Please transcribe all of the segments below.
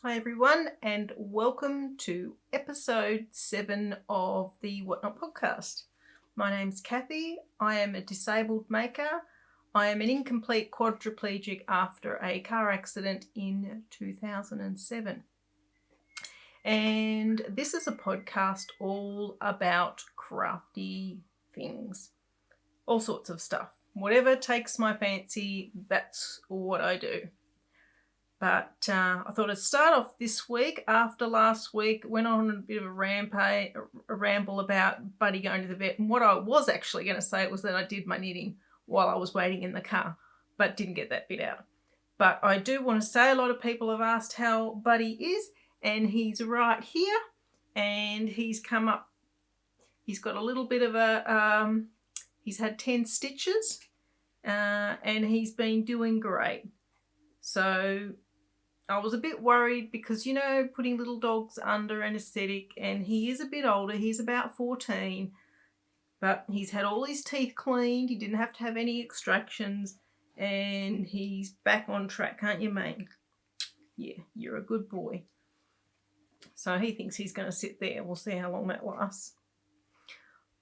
Hi everyone, and welcome to episode 7 of the Whatnot podcast. My name's Kathy. I am a disabled maker. I am an incomplete quadriplegic after a car accident in 2007. And this is a podcast all about crafty things. All sorts of stuff. Whatever takes my fancy, that's what I do. But I thought I'd start off this week. After last week, went on a bit of a ramble about Buddy going to the vet. And what I was actually going to say was that I did my knitting while I was waiting in the car, but didn't get that bit out. But I do want to say a lot of people have asked how Buddy is, and he's right here. And he's come up. He's got a little bit of a, he's had 10 stitches, and he's been doing great. So I was a bit worried because, you know, putting little dogs under anaesthetic, and he is a bit older. He's about 14, but he's had all his teeth cleaned. He didn't have to have any extractions, and he's back on track, can't you, mate? Yeah, you're a good boy. So he thinks he's going to sit there. We'll see how long that lasts.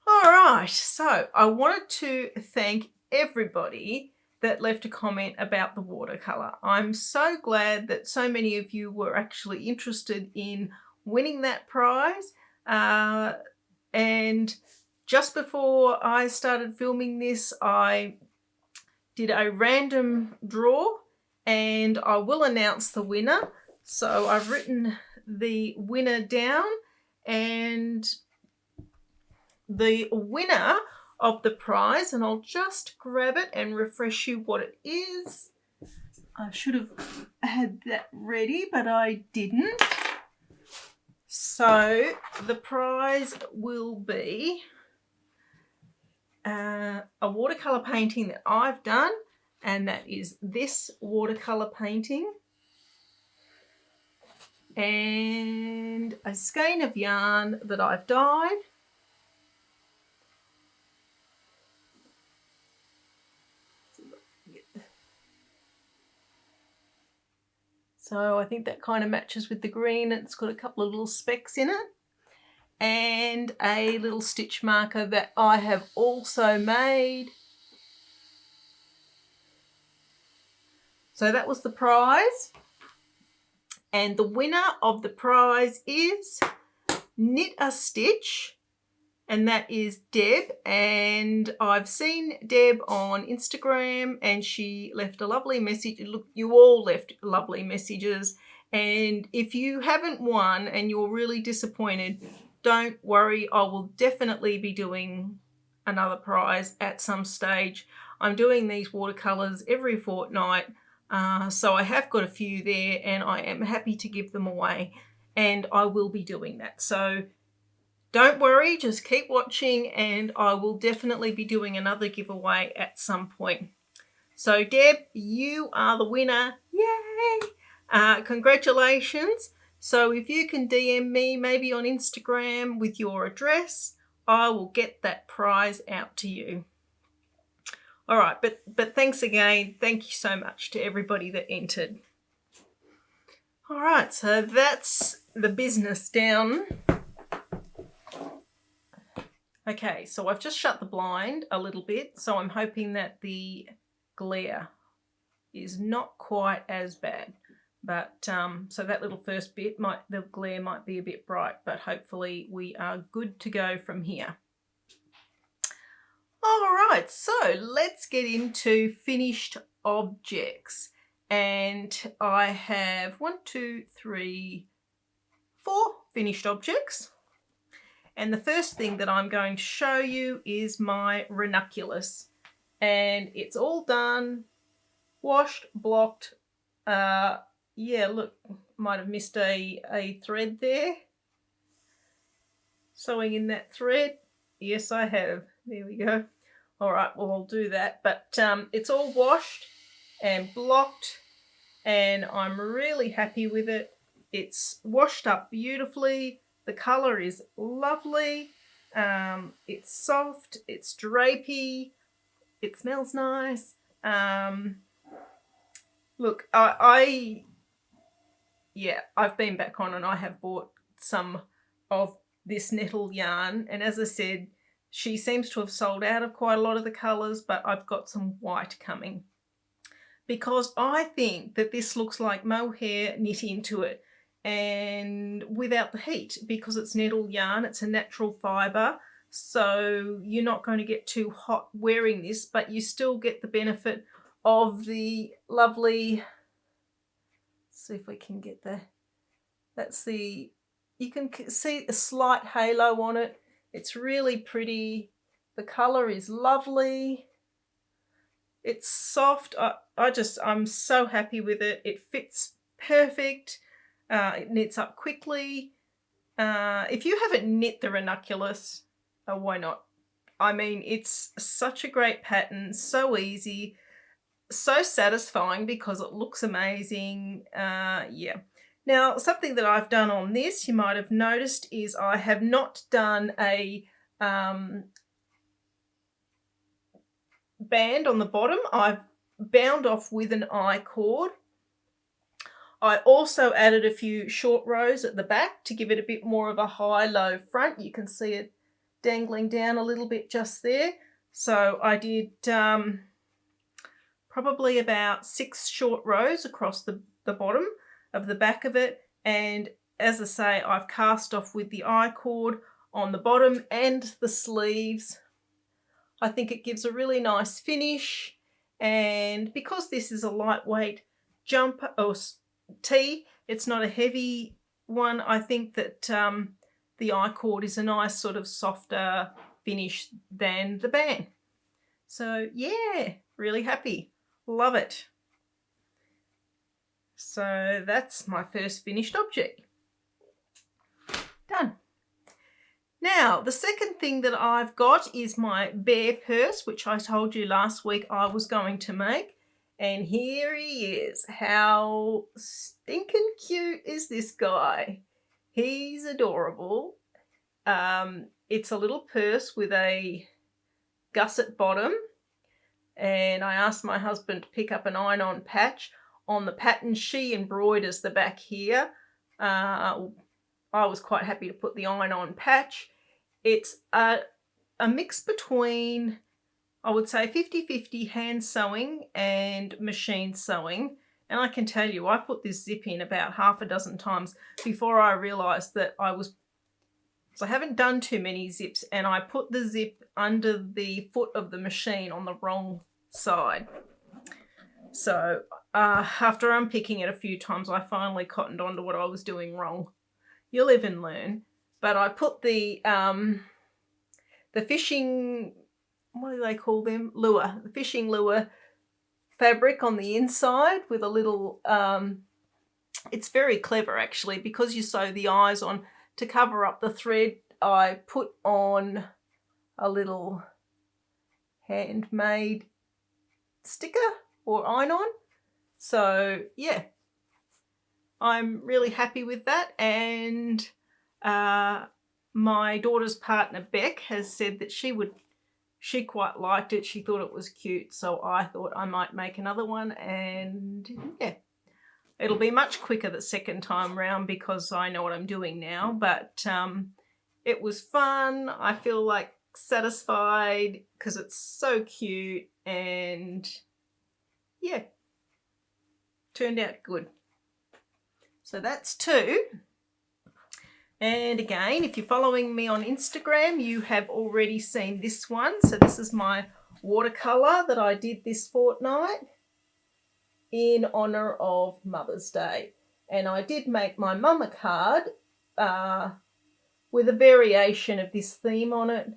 All right, so I wanted to thank everybody that left a comment about the watercolour. I'm so glad that so many of you were actually interested in winning that prize. And just before I started filming this, I did a random draw and I will announce the winner. So I've written the winner down, and the winner of the prize, and I'll just grab it and refresh you what it is. I should have had that ready, but I didn't. So the prize will be a watercolour painting that I've done, and that is this watercolour painting, and a skein of yarn that I've dyed. So I think that kind of matches with the green. It's got a couple of little specks in it. And a little stitch marker that I have also made. So that was the prize. And the winner of the prize is Knitastitch. And that is Deb, and I've seen Deb on Instagram, and she left a lovely message. Look, you all left lovely messages, and if you haven't won and you're really disappointed, don't worry. I will definitely be doing another prize at some stage. I'm doing these watercolours every fortnight, so I have got a few there, and I am happy to give them away, and I will be doing that. So don't worry, just keep watching, and I will definitely be doing another giveaway at some point. So Deb, you are the winner. Yay! Congratulations. So if you can DM me maybe on Instagram with your address, I will get that prize out to you. All right, but thanks again. Thank you so much to everybody that entered. All right, so that's the business down. Okay, so I've just shut the blind a little bit, so I'm hoping that the glare is not quite as bad. But so that little first bit, the glare might be a bit bright, but hopefully we are good to go from here. All right, so let's get into finished objects. And I have 4 finished objects. And the first thing that I'm going to show you is my Ranunculus. And it's all done, washed, blocked. Yeah, look, might have missed a thread there. Sewing in that thread. Yes, I have. There we go. All right, well, I'll do that. But it's all washed and blocked, and I'm really happy with it. It's washed up beautifully. The colour is lovely. It's soft. It's drapey. It smells nice. Look, I yeah, I've been back on and I have bought some of this nettle yarn, and as I said, she seems to have sold out of quite a lot of the colours, but I've got some white coming because I think that this looks like mohair knit into it and without the heat, because it's nettle yarn, it's a natural fibre, so you're not going to get too hot wearing this, but you still get the benefit of the lovely, let's see if we can get there, that's the, you can see a slight halo on it. It's really pretty. The colour is lovely. It's soft. I'm so happy with it. It fits perfect. It knits up quickly. If you haven't knit the Ranunculus, why not? I mean, it's such a great pattern, so easy, so satisfying because it looks amazing. Yeah. Now, something that I've done on this, you might have noticed, is I have not done a band on the bottom. I've bound off with an I-cord. I also added a few short rows at the back to give it a bit more of a high-low front. You can see it dangling down a little bit just there. So I did probably about 6 short rows across the bottom of the back of it, and as I say, I've cast off with the I-cord on the bottom and the sleeves. I think it gives a really nice finish, and because this is a lightweight jumper or tee, it's not a heavy one, I think that the I-cord is a nice sort of softer finish than the band. So yeah, really happy. Love it. So that's my first finished object. Done. Now, the second thing that I've got is my bear purse, which I told you last week I was going to make. And here he is. How stinking cute is this guy? He's adorable. It's a little purse with a gusset bottom. And I asked my husband to pick up an iron-on patch on the pattern. She embroiders the back here. I was quite happy to put the iron-on patch. It's a mix between, I would say, 50-50 hand sewing and machine sewing. And I can tell you, I put this zip in about half a dozen times before I realised that I haven't done too many zips, and I put the zip under the foot of the machine on the wrong side. So after unpicking it a few times, I finally cottoned on to what I was doing wrong. You live and learn. But I put the fishing, what do they call them? Lure. The fishing lure fabric on the inside with a little, it's very clever actually, because you sew the eyes on to cover up the thread. I put on a little handmade sticker or iron-on. So yeah, I'm really happy with that. And my daughter's partner Beck has said that she quite liked it. She thought it was cute, so I thought I might make another one, and yeah, it'll be much quicker the second time round because I know what I'm doing now. But it was fun. I feel like satisfied because it's so cute, and yeah, turned out good. So that's 2. And again, if you're following me on Instagram, you have already seen this one. So this is my watercolour that I did this fortnight in honour of Mother's Day. And I did make my mum a card with a variation of this theme on it.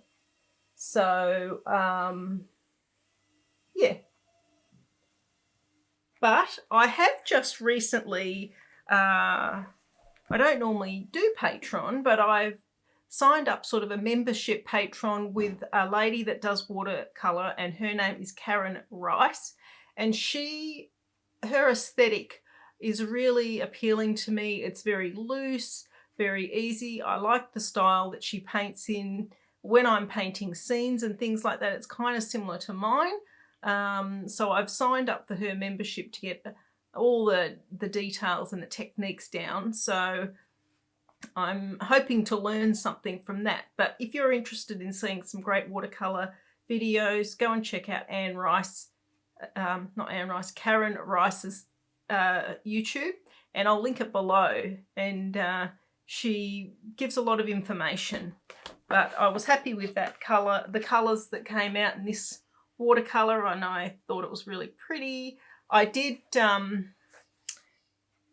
So, yeah. But I have just recently, I don't normally do Patreon, but I've signed up sort of a membership Patreon with a lady that does watercolour, and her name is Karen Rice. And her aesthetic is really appealing to me. It's very loose, very easy. I like the style that she paints in when I'm painting scenes and things like that. It's kind of similar to mine. So I've signed up for her membership to get all the details and the techniques down. So I'm hoping to learn something from that. But if you're interested in seeing some great watercolour videos, go and check out Karen Rice's YouTube, and I'll link it below. And she gives a lot of information. But I was happy with that colour, the colours that came out in this watercolour, and I thought it was really pretty. I did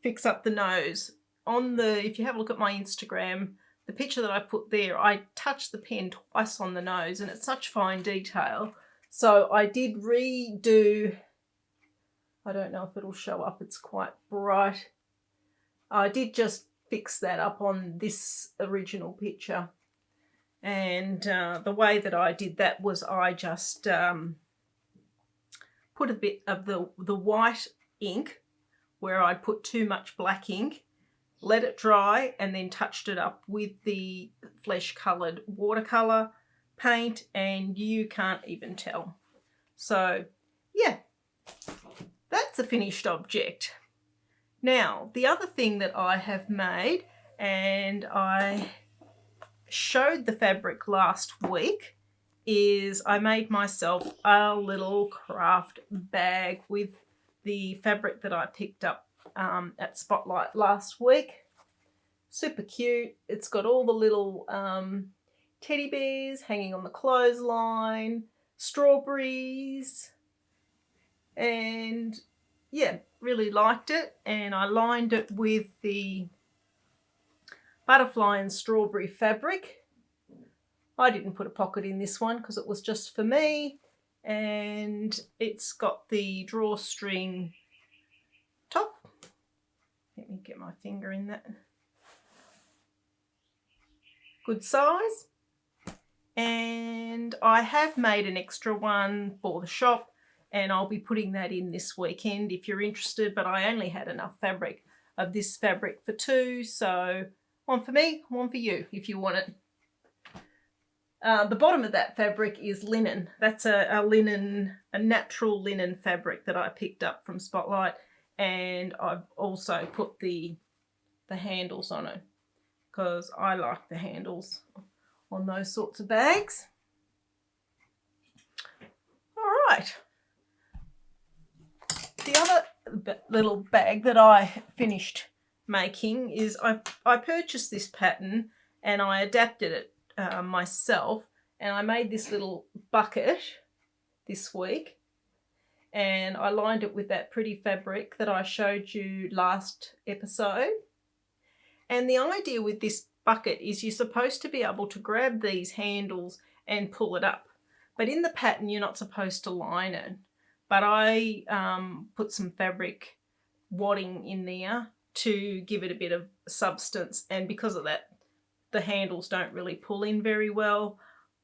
fix up the nose. If you have a look at my Instagram, the picture that I put there, I touched the pen twice on the nose, and it's such fine detail. So I did redo, I don't know if it'll show up, it's quite bright. I did just fix that up on this original picture. And the way that I did that was I just put a bit of the white ink where I'd put too much black ink, let it dry, and then touched it up with the flesh coloured watercolour paint, and you can't even tell. So yeah, that's a finished object. Now, the other thing that I have made, and I showed the fabric last week, is I made myself a little craft bag with the fabric that I picked up at Spotlight last week. Super cute. It's got all the little teddy bears hanging on the clothesline, strawberries, and yeah, really liked it. And I lined it with the butterfly and strawberry fabric. I didn't put a pocket in this one because it was just for me, and it's got the drawstring top. Let me get my finger in that. Good size. And I have made an extra one for the shop, and I'll be putting that in this weekend if you're interested, but I only had enough fabric of this fabric for two, so one for me, one for you if you want it. The bottom of that fabric is linen. That's a natural linen fabric that I picked up from Spotlight, and I've also put the handles on it because I like the handles on those sorts of bags. All right. The other little bag that I finished making is I purchased this pattern and I adapted it myself, and I made this little bucket this week, and I lined it with that pretty fabric that I showed you last episode. And the idea with this bucket is you're supposed to be able to grab these handles and pull it up, but in the pattern you're not supposed to line it. But I put some fabric wadding in there to give it a bit of substance, and because of that the handles don't really pull in very well.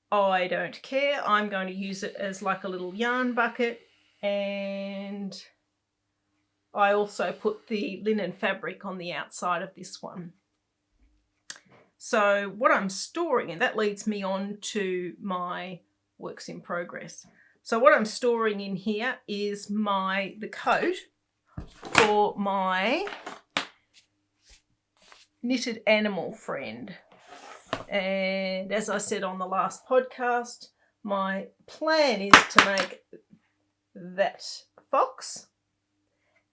I don't care. I'm going to use it as like a little yarn bucket, and I also put the linen fabric on the outside of this one. So what I'm storing, and that leads me on to my works in progress. So what I'm storing in here is the coat for my knitted animal friend. And as I said on the last podcast, my plan is to make that fox,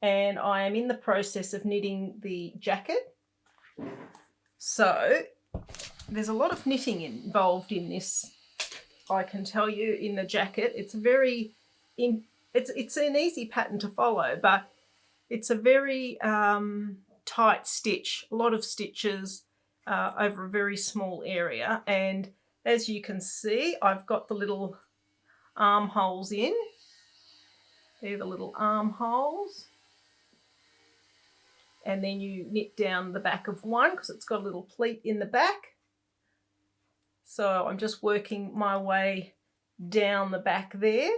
and I am in the process of knitting the jacket. So there's a lot of knitting involved in this, I can tell you, in the jacket. It's it's an easy pattern to follow, but it's a very tight stitch, a lot of stitches over a very small area. And as you can see, I've got the little armholes in. They're the little armholes. And then you knit down the back of one because it's got a little pleat in the back. So I'm just working my way down the back there.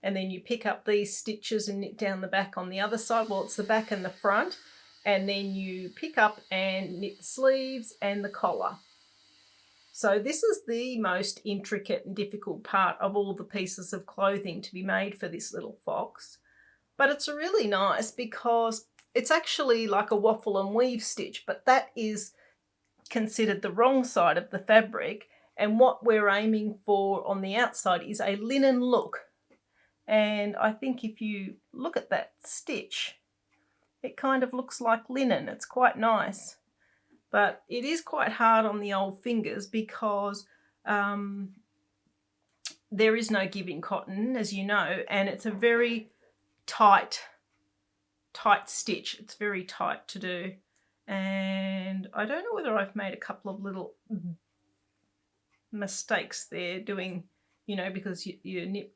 And then you pick up these stitches and knit down the back on the other side. Well, it's the back and the front. And then you pick up and knit the sleeves and the collar. So this is the most intricate and difficult part of all the pieces of clothing to be made for this little fox. But it's really nice because it's actually like a waffle and weave stitch, but that is considered the wrong side of the fabric, and what we're aiming for on the outside is a linen look. And I think if you look at that stitch, it kind of looks like linen. It's quite nice, but it is quite hard on the old fingers because there is no give in cotton, as you know, and it's a very tight stitch. It's very tight to do. And I don't know whether I've made a couple of little mistakes there doing, you know, because you nip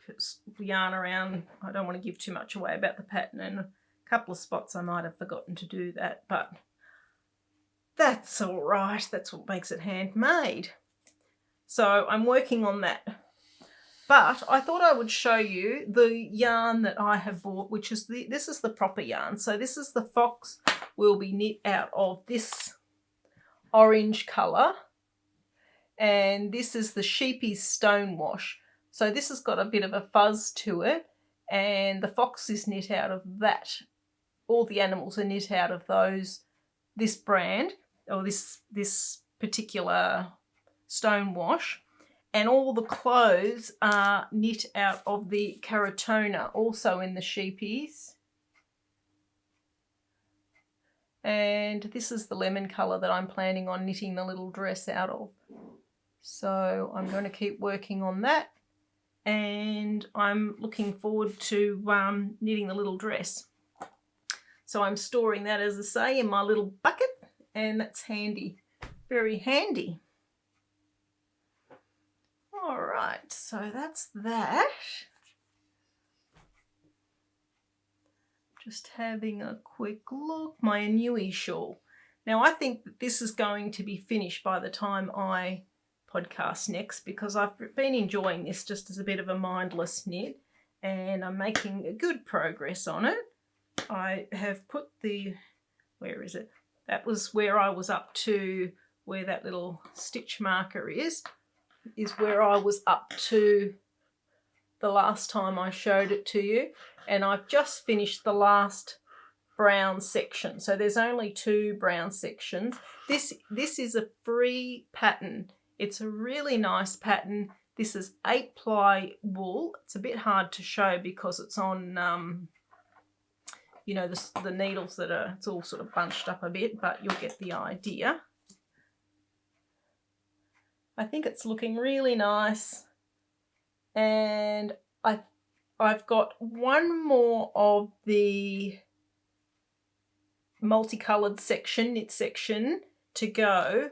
yarn around. I don't want to give too much away about the pattern, and a couple of spots I might have forgotten to do that, but that's all right. That's what makes it handmade. So I'm working on that. But I thought I would show you the yarn that I have bought, which is this is the proper yarn. So this is the fox will be knit out of this orange colour, and this is the sheepy's stonewash. So this has got a bit of a fuzz to it, and the fox is knit out of that. All the animals are knit out of this brand, or this particular stonewash. And all the clothes are knit out of the Karatona, also in the sheepies. And this is the lemon colour that I'm planning on knitting the little dress out of. So I'm going to keep working on that. And I'm looking forward to knitting the little dress. So I'm storing that, as I say, in my little bucket. And that's handy. Very handy. All right, so that's that. Just having a quick look. My Ennui Shawl. Now, I think that this is going to be finished by the time I podcast next, because I've been enjoying this just as a bit of a mindless knit, and I'm making a good progress on it. I have put where is it? That was where I was up to, where that little stitch marker is where I was up to the last time I showed it to you, and I've just finished the last brown section. So there's only 2 brown sections. This is a free pattern. It's a really nice pattern. This is 8-ply wool. It's a bit hard to show because it's on you know, the needles it's all sort of bunched up a bit, but you'll get the idea. I think it's looking really nice, and I've got one more of the multicoloured knit section to go.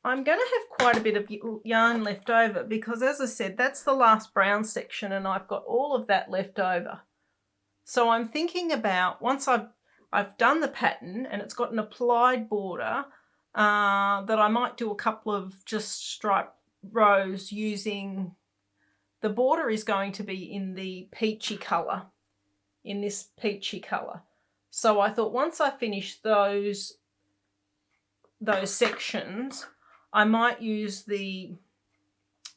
I'm going to have quite a bit of yarn left over because, as I said, that's the last brown section, and I've got all of that left over. So I'm thinking about, once I've done the pattern and it's got an applied border, that I might do a couple of just striped rows using, the border is going to be in the peachy colour, in this peachy colour. So I thought once I finish those sections, I might use the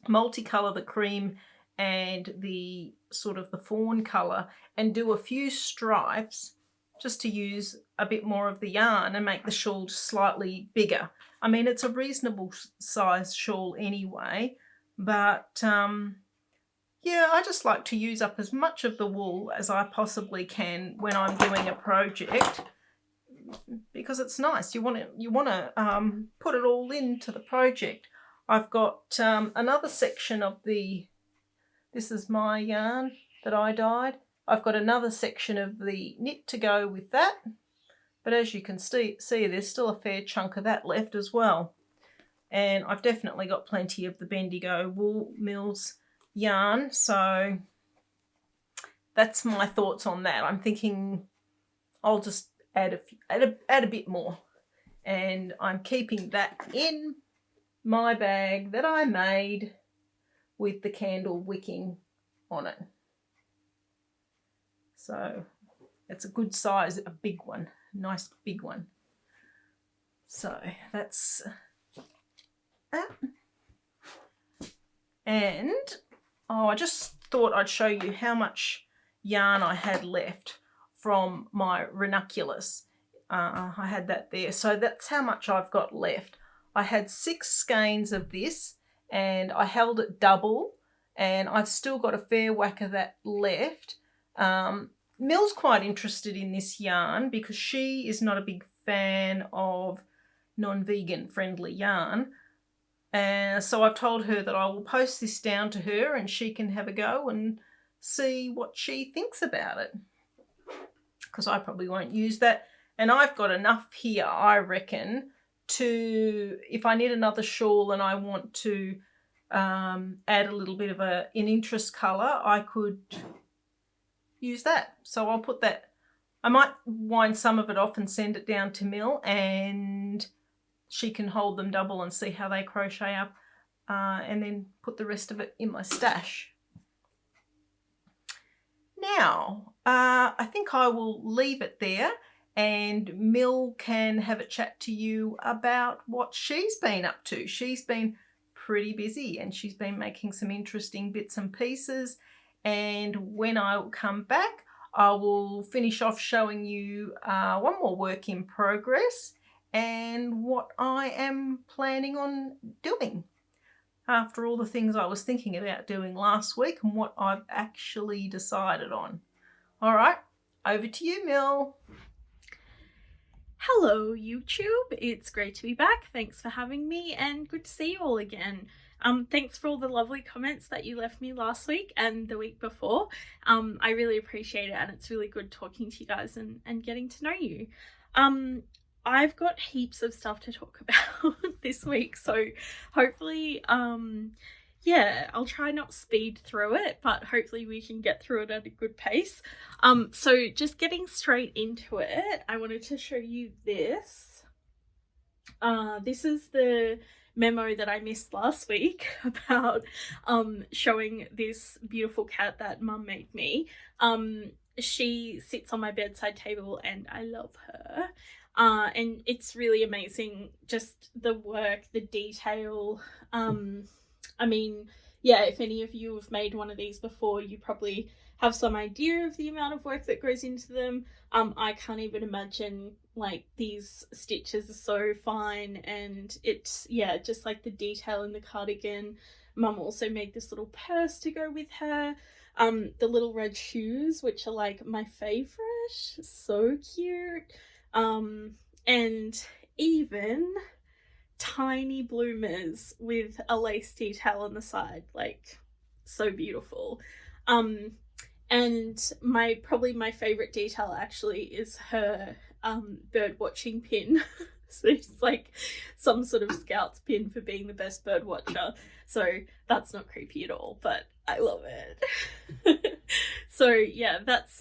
multicolour, the cream, and the sort of the fawn colour, and do a few stripes just to use a bit more of the yarn and make the shawl slightly bigger. I mean, it's a reasonable size shawl anyway, but yeah, I just like to use up as much of the wool as I possibly can when I'm doing a project, because it's nice. You want to put it all into the project. I've got another section of this is my yarn that I dyed. I've got another section of the knit to go with that, but as you can see there's still a fair chunk of that left as well. And I've definitely got plenty of the Bendigo Wool Mills yarn, so that's my thoughts on that. I'm thinking I'll just add a bit more, and I'm keeping that in my bag that I made with the candle wicking on it. So it's a good size, a big one, nice big one. So that's that. And I just thought I'd show you how much yarn I had left. from my Ranunculus. I had that there. So that's how much I've got left. I had 6 skeins of this and I held it double, and I've still got a fair whack of that left. Mil's quite interested in this yarn because she is not a big fan of non-vegan friendly yarn. So I've told her that I will post this down to her and she can have a go and see what she thinks about it, because I probably won't use that. And I've got enough here, I reckon, to, if I need another shawl and I want to add a little bit of an interest colour, I could use that. So I'll put that, I might wind some of it off and send it down to Mil, and she can hold them double and see how they crochet up, and then put the rest of it in my stash. Now, I think I will leave it there, and Mil can have a chat to you about what she's been up to. She's been pretty busy and she's been making some interesting bits and pieces. And when I come back, I will finish off showing you one more work in progress and what I am planning on doing after all the things I was thinking about doing last week and what I've actually decided on. All right, over to you, Mil. Hello YouTube, it's great to be back. Thanks for having me and good to see you all again. Thanks for all the lovely comments that you left me last week and the week before. I really appreciate it, and it's really good talking to you guys and getting to know you. I've got heaps of stuff to talk about this week, so hopefully yeah, I'll try not speed through it, but hopefully we can get through it at a good pace. So just getting straight into it, I wanted to show you this. This is the memo that I missed last week about showing this beautiful cat that Mum made me. She sits on my bedside table and I love her. And it's really amazing, just the work, the detail. I mean, yeah, if any of you have made one of these before, you probably have some idea of the amount of work that goes into them. I can't even imagine, like, these stitches are so fine, and it's, yeah, just like the detail in the cardigan. Mum also made this little purse to go with her. The little red shoes, which are like my favorite, so cute. And even tiny bloomers with a lace detail on the side, like, so beautiful. And probably my favorite detail actually is her bird watching pin. So it's like some sort of scout's pin for being the best bird watcher. So that's not creepy at all, but I love it. So yeah, that's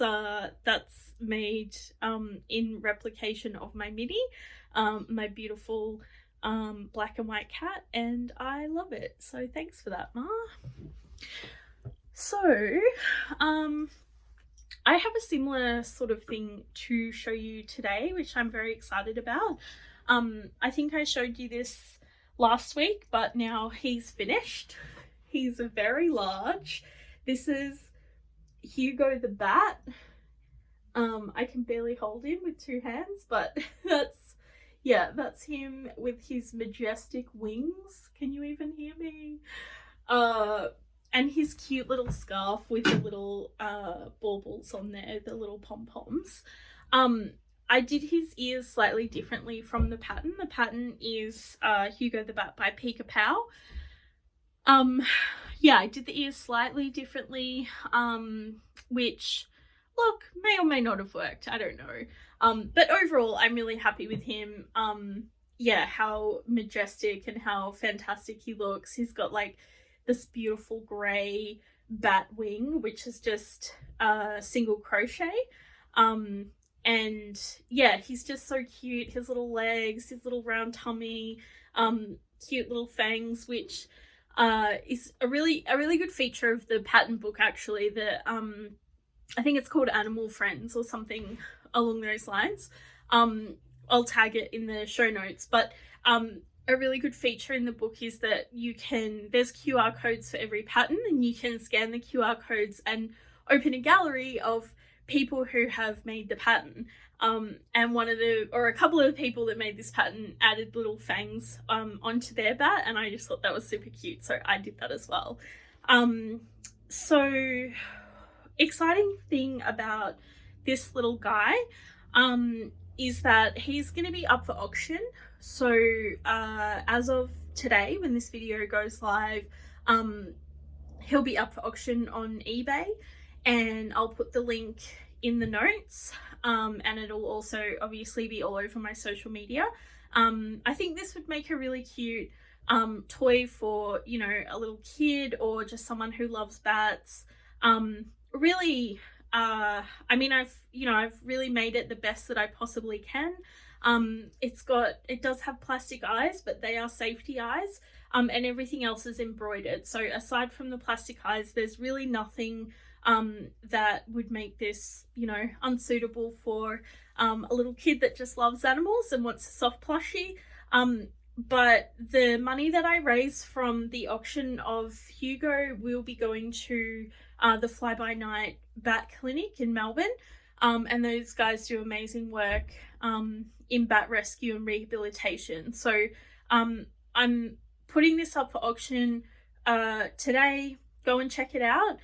made in replication of my mini, my beautiful black and white cat, and I love it. So thanks for that, Ma. So I have a similar sort of thing to show you today, which I'm very excited about. I think I showed you this last week, but now he's finished. He's very large. This is Hugo the Bat. I can barely hold him with 2 hands, but that's him with his majestic wings. Can you even hear me? And his cute little scarf with the little baubles on there, the little pom-poms. I did his ears slightly differently from the pattern. The pattern is Hugo the Bat by Pika Pow. Yeah, I did the ears slightly differently, which, look, may or may not have worked. I don't know. But overall, I'm really happy with him. Yeah, how majestic and how fantastic he looks. He's got like this beautiful grey bat wing, which is just single crochet. And yeah, he's just so cute. His little legs, his little round tummy, cute little fangs, which is a really good feature of the pattern book, actually. The I think it's called Animal Friends or something along those lines. I'll tag it in the show notes, but a really good feature in the book is that there's QR codes for every pattern, and you can scan the QR codes and open a gallery of people who have made the pattern. And a couple of the people that made this pattern added little fangs onto their bat, and I just thought that was super cute, so I did that as well. So exciting thing about this little guy is that he's going to be up for auction. So as of today, when this video goes live, he'll be up for auction on eBay, and I'll put the link in the notes, and it'll also obviously be all over my social media. I think this would make a really cute toy for, you know, a little kid or just someone who loves bats. Really, I mean, I've really made it the best that I possibly can. It does have plastic eyes, but they are safety eyes, and everything else is embroidered. So aside from the plastic eyes, there's really nothing that would make this, you know, unsuitable for a little kid that just loves animals and wants a soft plushie. But the money that I raise from the auction of Hugo will be going to the Fly By Night Bat Clinic in Melbourne, and those guys do amazing work in bat rescue and rehabilitation. So I'm putting this up for auction today. Go and check it out.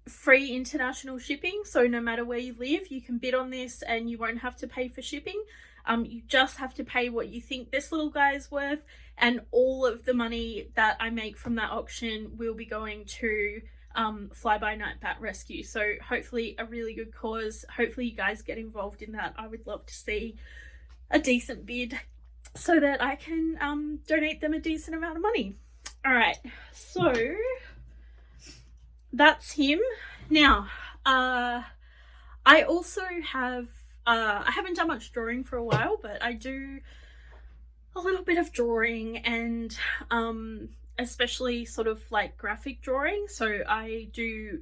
Free international shipping, so no matter where you live, you can bid on this and you won't have to pay for shipping. You just have to pay what you think this little guy is worth, and all of the money that I make from that auction will be going to Fly By Night Bat Rescue. So hopefully a really good cause. Hopefully you guys get involved in that. I would love to see a decent bid so that I can donate them a decent amount of money. All right, so that's him. Now, I also have, I haven't done much drawing for a while, but I do a little bit of drawing, and especially sort of like graphic drawing. So I do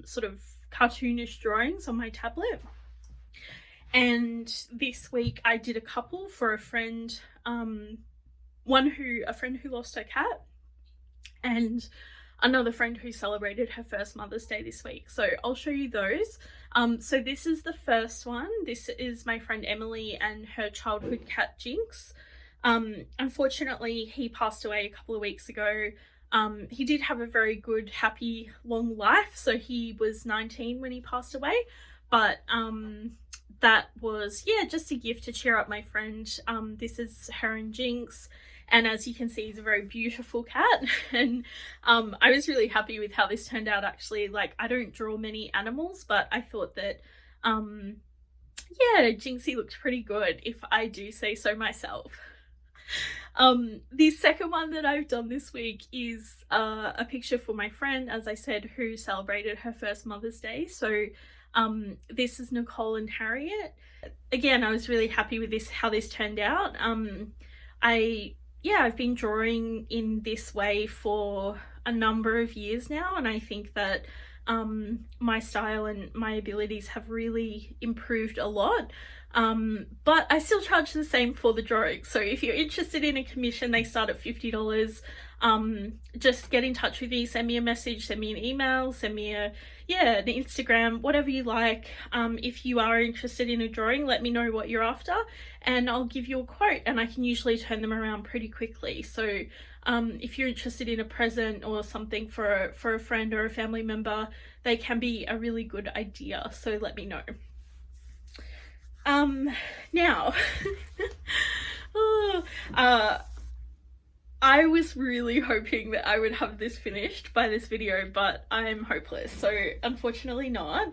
sort of cartoonish drawings on my tablet. And this week I did a couple for a friend, a friend who lost her cat, and another friend who celebrated her first Mother's Day this week. So I'll show you those. So this is the first one. This is my friend Emily and her childhood cat Jinx. Unfortunately, he passed away a couple of weeks ago. He did have a very good, happy, long life. So he was 19 when he passed away. But that was, yeah, just a gift to cheer up my friend. This is her and Jinx. And as you can see, he's a very beautiful cat. And I was really happy with how this turned out, actually. Like, I don't draw many animals, but I thought that, yeah, Jinxie looked pretty good, if I do say so myself. The second one that I've done this week is a picture for my friend, as I said, who celebrated her first Mother's Day. So this is Nicole and Harriet. Again, I was really happy with this, how this turned out. I've been drawing in this way for a number of years now, and I think that my style and my abilities have really improved a lot. But I still charge the same for the drawings. So if you're interested in a commission, they start at $50. Just get in touch with me, send me a message, send me an email, send me an Instagram, whatever you like. If you are interested in a drawing, let me know what you're after and I'll give you a quote, and I can usually turn them around pretty quickly. So if you're interested in a present or something for a friend or a family member, they can be a really good idea. So let me know. Now, I was really hoping that I would have this finished by this video, but I'm hopeless, so unfortunately not.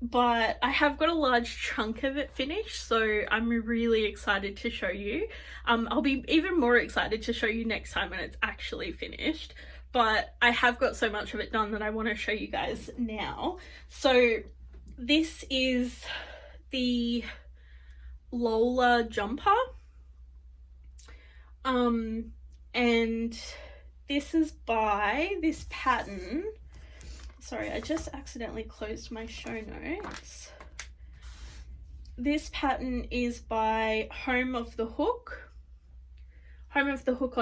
But I have got a large chunk of it finished, so I'm really excited to show you. I'll be even more excited to show you next time when it's actually finished, but I have got so much of it done that I want to show you guys now. So this is the Lola Jumper. And this is by this pattern. Sorry, I just accidentally closed my show notes. This pattern is by Home of the Hook on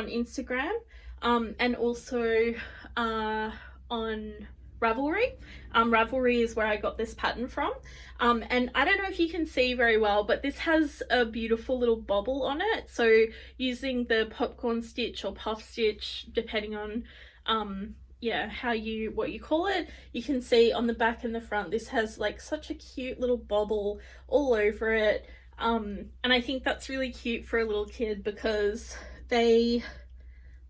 Instagram, and also on Ravelry. Ravelry is where I got this pattern from. And I don't know if you can see very well, but this has a beautiful little bobble on it. So using the popcorn stitch or puff stitch, depending on yeah, what you call it, you can see on the back and the front this has like such a cute little bobble all over it. And I think that's really cute for a little kid because they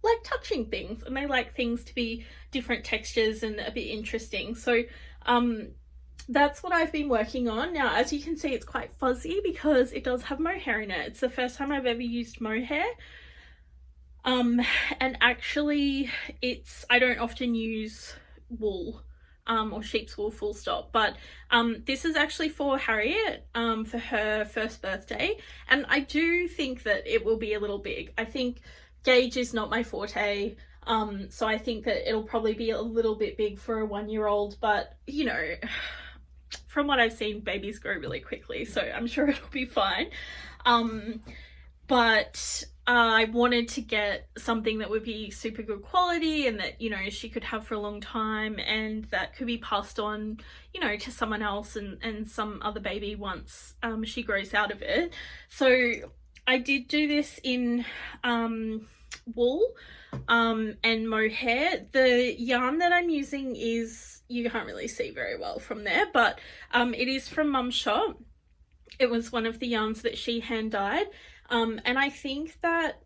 like touching things and they like things to be different textures and a bit interesting. So that's what I've been working on. Now, as you can see, it's quite fuzzy because it does have mohair in it. It's the first time I've ever used mohair. And actually I don't often use wool, or sheep's wool full stop, but this is actually for Harriet, for her first birthday, and I do think that it will be a little big. I think gauge is not my forte, so I think that it'll probably be a little bit big for a 1-year-old, but you know, from what I've seen, babies grow really quickly, so I'm sure it'll be fine. But I wanted to get something that would be super good quality and that, you know, she could have for a long time and that could be passed on, you know, to someone else and some other baby once she grows out of it. So I did do this in wool and mohair. The yarn that I'm using is, you can't really see very well from there, but it is from Mum's shop. It was one of the yarns that she hand dyed. And I think that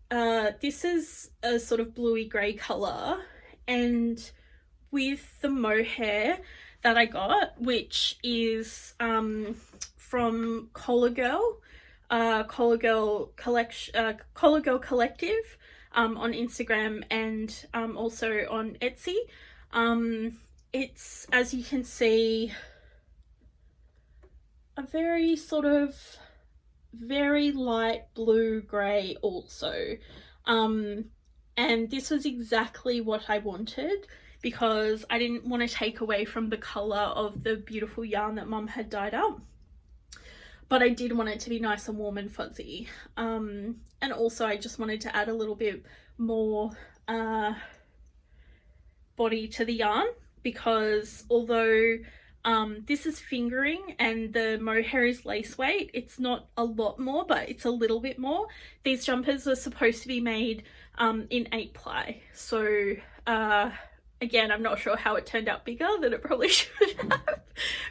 this is a sort of bluey grey colour, and with the mohair that I got, which is from Collar Girl Collective on Instagram and also on Etsy. It's, as you can see, a very sort of very light blue grey also, and this was exactly what I wanted because I didn't want to take away from the colour of the beautiful yarn that Mum had dyed up, but I did want it to be nice and warm and fuzzy, and also I just wanted to add a little bit more body to the yarn because although this is fingering and the mohair is lace weight, it's not a lot more, but it's a little bit more. These jumpers are supposed to be made in 8-ply. So again, I'm not sure how it turned out bigger than it probably should have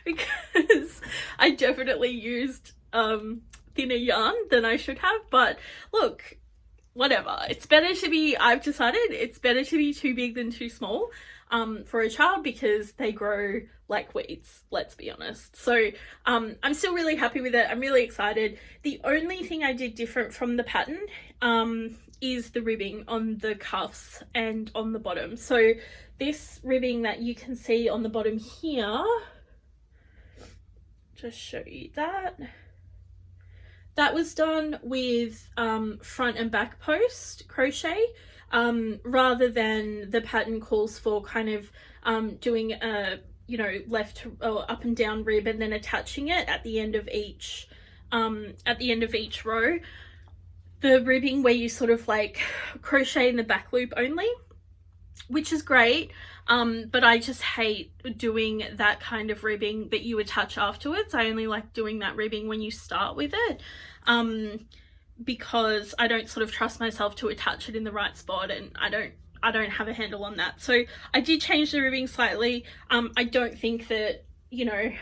because I definitely used thinner yarn than I should have. But look, whatever. It's better to be, I've decided it's better to be too big than too small for a child because they grow like weeds, let's be honest. So I'm still really happy with it. I'm really excited. The only thing I did different from the pattern is the ribbing on the cuffs and on the bottom. So this ribbing that you can see on the bottom here, just show you that. That was done with front and back post crochet, rather than the pattern calls for kind of doing a, you know, left or up and down rib and then attaching it at the end of each row. The ribbing where you sort of like crochet in the back loop only, which is great, but I just hate doing that kind of ribbing that you attach afterwards. I only like doing that ribbing when you start with it, because I don't sort of trust myself to attach it in the right spot, and I don't have a handle on that. So I did change the ribbing slightly. I don't think that, you know,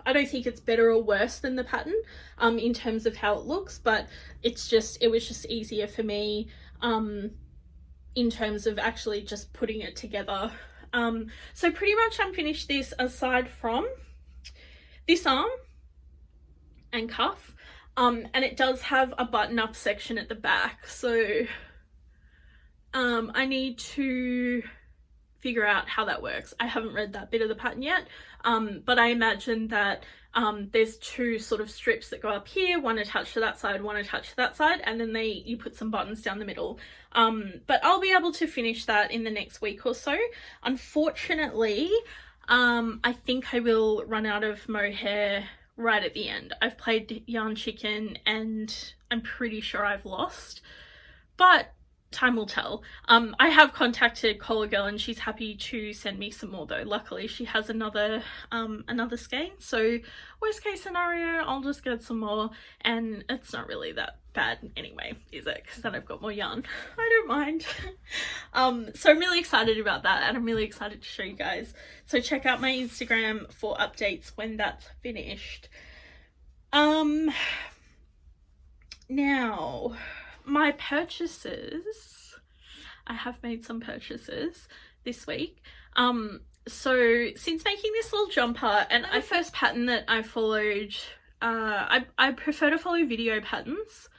I don't think it's better or worse than the pattern in terms of how it looks, but it was just easier for me in terms of actually just putting it together. So pretty much I'm finished this aside from this arm and cuff, and it does have a button up section at the back, so I need to figure out how that works. I haven't read that bit of the pattern yet, but I imagine that there's two sort of strips that go up here, one attached to that side, one attached to that side, and then you put some buttons down the middle. But I'll be able to finish that in the next week or so. Unfortunately, I think I will run out of mohair right at the end. I've played yarn chicken and I'm pretty sure I've lost, but time will tell. I have contacted Cola Girl and she's happy to send me some more though. Luckily she has another skein, so worst case scenario I'll just get some more, and it's not really that bad anyway, is it? Because then I've got more yarn. I don't mind. So I'm really excited about that, and I'm really excited to show you guys. So check out my Instagram for updates when that's finished. Now, my purchases. I have made some purchases this week. So since making this little jumper, and my first pattern that I followed, I prefer to follow video patterns.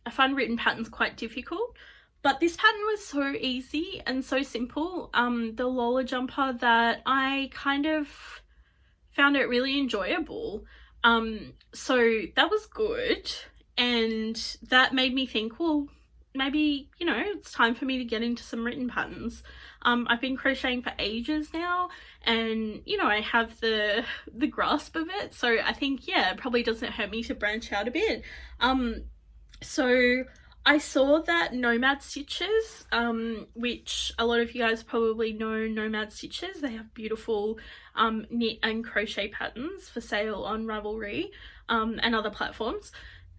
I find written patterns quite difficult, but this pattern was so easy and so simple. The Lola Jumper, that I kind of found it really enjoyable. So that was good, and that made me think, well, maybe, you know, it's time for me to get into some written patterns. I've been crocheting for ages now, and, you know, I have the grasp of it, so I think, yeah, it probably doesn't hurt me to branch out a bit. So I saw that Nomad Stitches, which a lot of you guys probably know Nomad Stitches. They have beautiful knit and crochet patterns for sale on Ravelry and other platforms.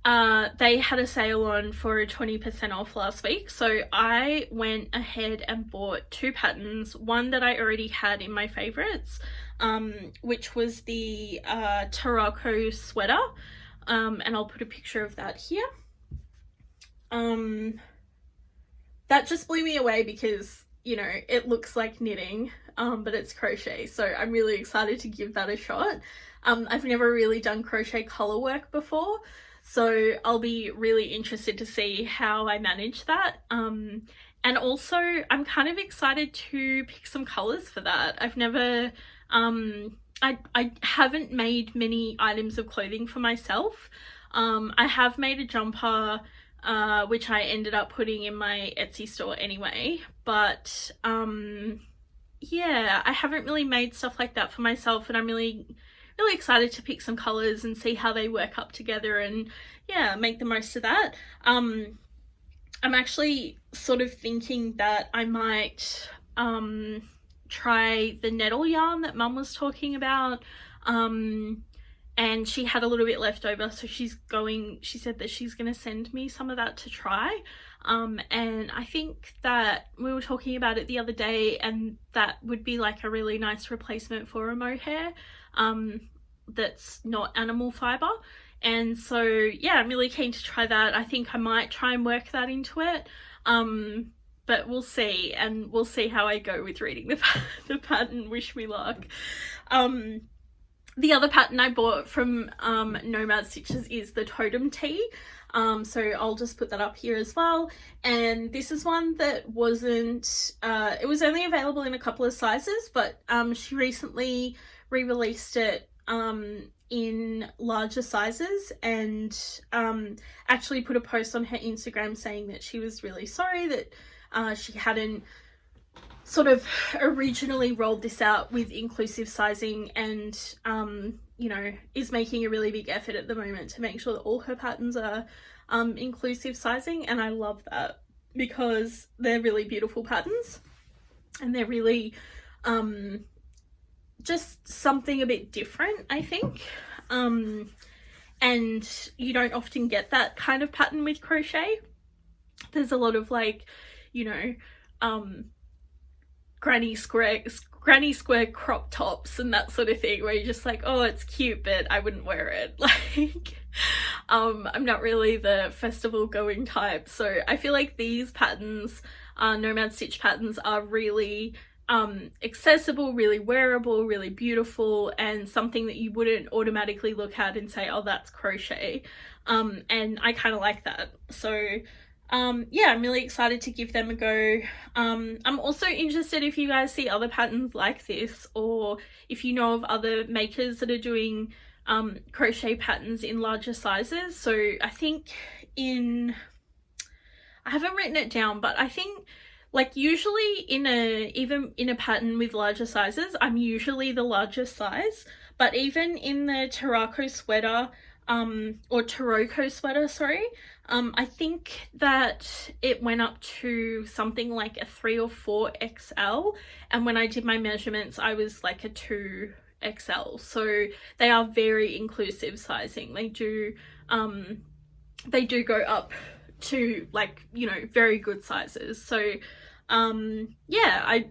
They had a sale on for 20% off last week, so I went ahead and bought two patterns. One that I already had in my favorites, which was the TAROKO sweater, and I'll put a picture of that here. That just blew me away because, you know, it looks like knitting, but it's crochet, so I'm really excited to give that a shot. I've never really done crochet color work before, so I'll be really interested to see how I manage that. And also I'm kind of excited to pick some colors for that. I've never, I haven't made many items of clothing for myself. I have made a jumper, which I ended up putting in my Etsy store anyway, but yeah, I haven't really made stuff like that for myself, and I'm really excited to pick some colors and see how they work up together, and yeah, make the most of that. I'm actually sort of thinking that I might try the nettle yarn that Mum was talking about, and she had a little bit left over, so she said that she's going to send me some of that to try. And I think that we were talking about it the other day, and that would be like a really nice replacement for a mohair that's not animal fiber. And so yeah, I'm really keen to try that. I think I might try and work that into it, but we'll see, and we'll see how I go with reading the pattern. Wish me luck. The other pattern I bought from Nomad Stitches is the Totem Tee, so I'll just put that up here as well. And this is one that wasn't, it was only available in a couple of sizes, but she recently re-released it in larger sizes, and actually put a post on her Instagram saying that she was really sorry that she hadn't sort of originally rolled this out with inclusive sizing, and you know, is making a really big effort at the moment to make sure that all her patterns are inclusive sizing. And I love that because they're really beautiful patterns, and they're really just something a bit different, I think. And you don't often get that kind of pattern with crochet. There's a lot of, like, you know, granny square crop tops and that sort of thing, where you're just like, oh, it's cute, but I wouldn't wear it. Like, I'm not really the festival going type. So I feel like these patterns, Nomad Stitch patterns, are really accessible, really wearable, really beautiful, and something that you wouldn't automatically look at and say, oh, that's crochet. And I kind of like that. So yeah, I'm really excited to give them a go. I'm also interested if you guys see other patterns like this, or if you know of other makers that are doing crochet patterns in larger sizes. So I think I haven't written it down, but I think, like, usually even in a pattern with larger sizes, I'm usually the largest size, but even in the TAROKO sweater, or TAROKO sweater, sorry, I think that it went up to something like a 3 or 4 XL, and when I did my measurements I was like a 2 XL, so they are very inclusive sizing. They do go up to, like, you know, very good sizes. So yeah,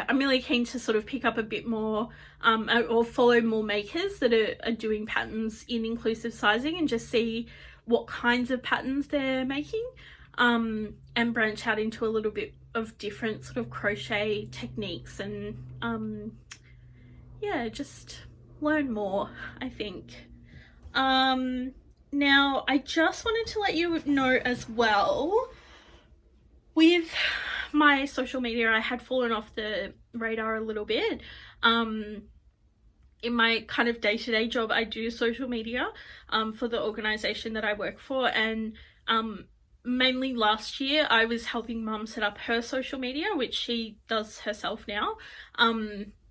I'm really keen to sort of pick up a bit more or follow more makers that are doing patterns in inclusive sizing and just see what kinds of patterns they're making, and branch out into a little bit of different sort of crochet techniques, and yeah, just learn more, I think. Now I just wanted to let you know as well, with my social media, I had fallen off the radar a little bit. In my kind of day-to-day job, I do social media for the organisation that I work for, and mainly last year I was helping Mum set up her social media, which she does herself now,